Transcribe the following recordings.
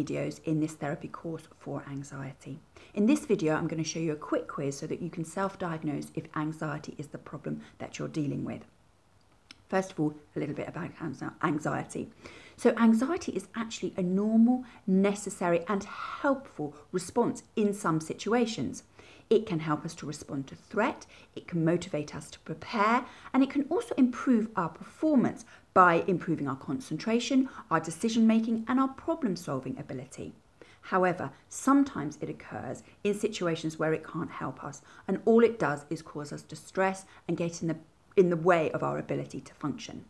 videos in this therapy course for anxiety. In this video, I'm going to show you a quick quiz so that you can self-diagnose if anxiety is the problem that you're dealing with. First of all, a little bit about anxiety. So anxiety is actually a normal, necessary and helpful response in some situations. It can help us to respond to threat, it can motivate us to prepare, and it can also improve our performance by improving our concentration, our decision making and our problem solving ability. However, sometimes it occurs in situations where it can't help us, and all it does is cause us distress and get in the way of our ability to function.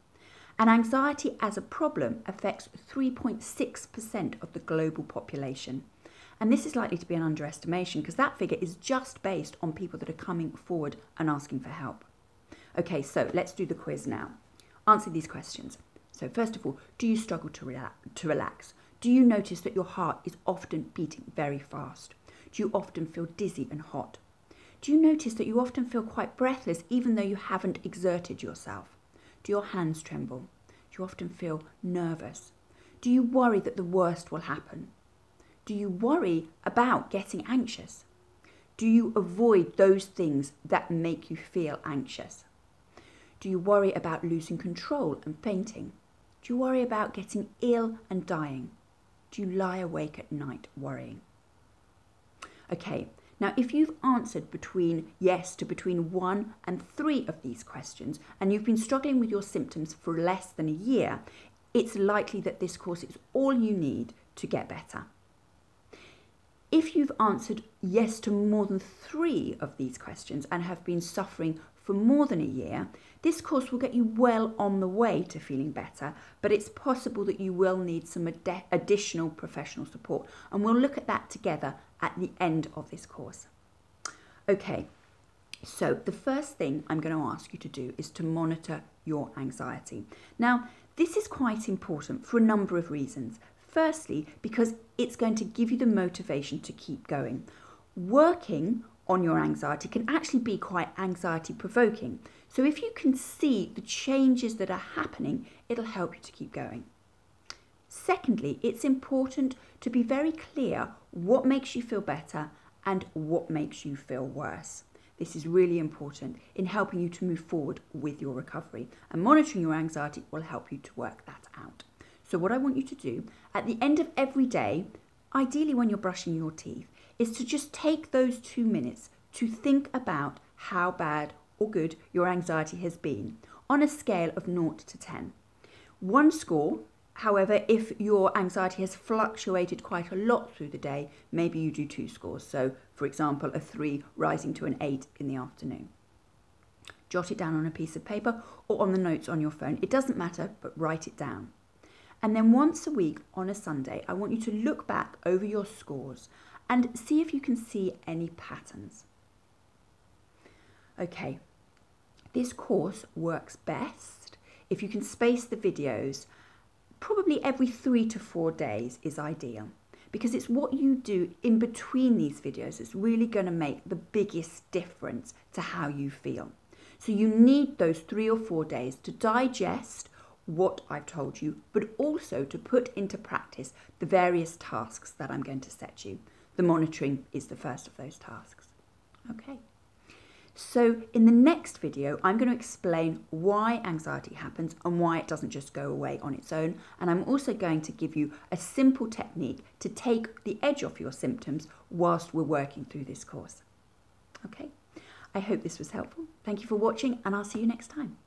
And anxiety as a problem affects 3.6% of the global population. And this is likely to be an underestimation because that figure is just based on people that are coming forward and asking for help. Okay, so let's do the quiz now. Answer these questions. So first of all, do you struggle to relax? Do you notice that your heart is often beating very fast? Do you often feel dizzy and hot? Do you notice that you often feel quite breathless even though you haven't exerted yourself? Do your hands tremble? Do you often feel nervous? Do you worry that the worst will happen? Do you worry about getting anxious? Do you avoid those things that make you feel anxious? Do you worry about losing control and fainting? Do you worry about getting ill and dying? Do you lie awake at night worrying? Okay, now if you've answered between yes to between 1 and 3 of these questions and you've been struggling with your symptoms for less than a year, it's likely that this course is all you need to get better. If you've answered yes to more than 3 of these questions and have been suffering for more than a year, this course will get you well on the way to feeling better, but it's possible that you will need some additional professional support, and we'll look at that together at the end of this course. Okay, so the first thing I'm going to ask you to do is to monitor your anxiety. Now, this is quite important for a number of reasons. Firstly, because it's going to give you the motivation to keep going. Working on your anxiety can actually be quite anxiety provoking. So if you can see the changes that are happening, it'll help you to keep going. Secondly, it's important to be very clear what makes you feel better and what makes you feel worse. This is really important in helping you to move forward with your recovery, and monitoring your anxiety will help you to work that out. So what I want you to do at the end of every day, ideally when you're brushing your teeth, is to just take those 2 minutes to think about how bad or good your anxiety has been on a scale of 0 to 10. 1 score, however, if your anxiety has fluctuated quite a lot through the day, maybe you do 2 scores. So, for example, a 3 rising to an 8 in the afternoon. Jot it down on a piece of paper or on the notes on your phone. It doesn't matter, but write it down. And then once a week on a Sunday, I want you to look back over your scores and see if you can see any patterns. Okay, this course works best if you can space the videos. Probably every 3 to 4 days is ideal, because it's what you do in between these videos that's really going to make the biggest difference to how you feel. So you need those 3 or 4 days to digest what I've told you, but also to put into practice the various tasks that I'm going to set you. The monitoring is the first of those tasks. Okay. So in the next video, I'm going to explain why anxiety happens and why it doesn't just go away on its own. And I'm also going to give you a simple technique to take the edge off your symptoms whilst we're working through this course. Okay. I hope this was helpful. Thank you for watching, and I'll see you next time.